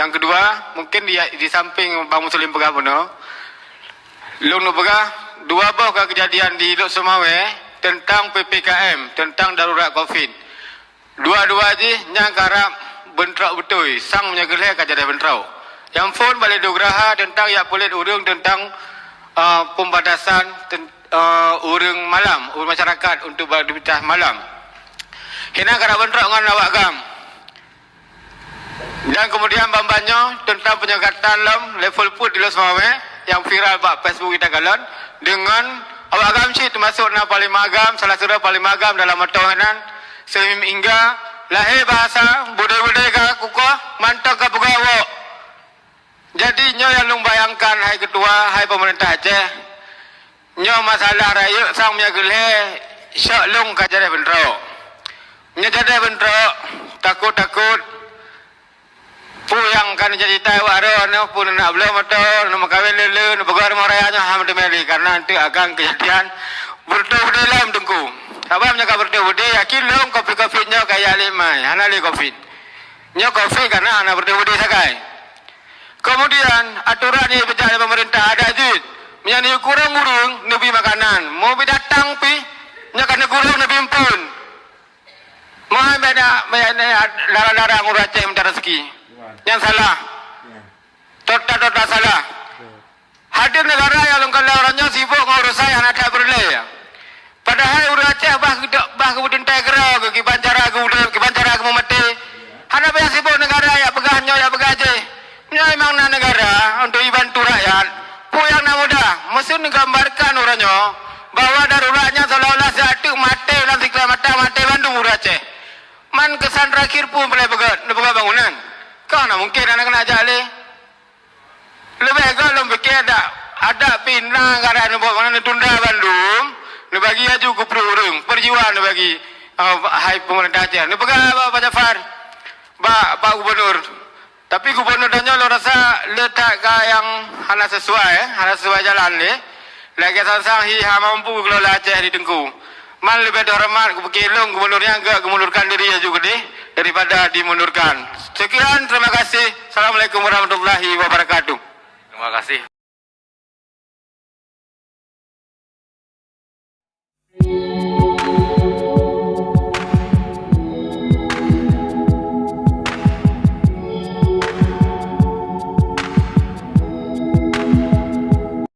Yang kedua, mungkin di samping Bang Muslim pegah puno, long no pegah dua buah kejadian di Lok Sumawe tentang PPKM, tentang darurat Covid. Dua-dua je yang karap bentrau betul, sang menyagelai kejadian bentrau. Yang phone balik dograha tentang ya polit urung tentang pembatasan urung malam, urung masyarakat untuk beraktivitas malam. Hina karap bentrau dengan awak gam. Dan kemudian bambanyo tentang penyekatan level put di Lok Sumawe yang viral bak Facebook kita galon dengan awak agam si termasuk na paling magam salah satu paling magam dalam matohanan sehingga lahir bahasa budaya-budaya ka kukuh mantap ka pegawo. Jadi nyo yang lung bayangkan hai ketua hai pemerintah Aceh nyo masalah raya sang menyagele syak lung ka jadi bentrok. Nyo jadi bentrok takut-takut yang kan jadi tahu ada no pun nak belum motor nak kawin lele nak pegar morayanya ham demeli karena nanti akan kejadian berdua dalam tengku. Apa menjaga berdua yakin long kopi nya kayak lima anak le kopi nya kopi karena anak berdua sakai. Kemudian aturan yang berjalan pemerintah ada jid menjadi kurang nabi makanan mau datang pi nya kan kurang nabi pun mau beda lara-lara ngurace minta rezeki. Yang salah, tota salah. Hadir negara yang kalau orangnya sibuk ngurus saya anak tak berlay. Padahal urus Aceh bah kemudian tegro ke Kibancara ke mati. Hana biasa sibuk negara ya pegahnya ya pegaje. Ini memang negara untuk dibantu rakyat. Puyang nak mudah, mesti menggambarkan orangnya bahwa daruratnya seolah-olah satu mati nanti mati Bandung urus Aceh. Man kesan terakhir pun boleh pegat bangunan. Kau nak mungkin anak kena ajak le. Lebih agak lom fikir ada pindah keadaan buat mana tunda Bandung. Ni bagi aju ke perurung perjuangan ni bagi hai pemerintah Aceh. Ni pegang Pak Jafar, Pak Gubernur. Tapi Gubernur danyo lo rasa letak yang hana sesuai jalan le. Lagi sang hi mampu kelola Aceh di Tengku. Man lebih hormat ke Bekilung gubernurnya agak mengundurkan diri juga deh daripada dimundurkan. Sekian, terima kasih. Assalamualaikum warahmatullahi wabarakatuh. Terima kasih.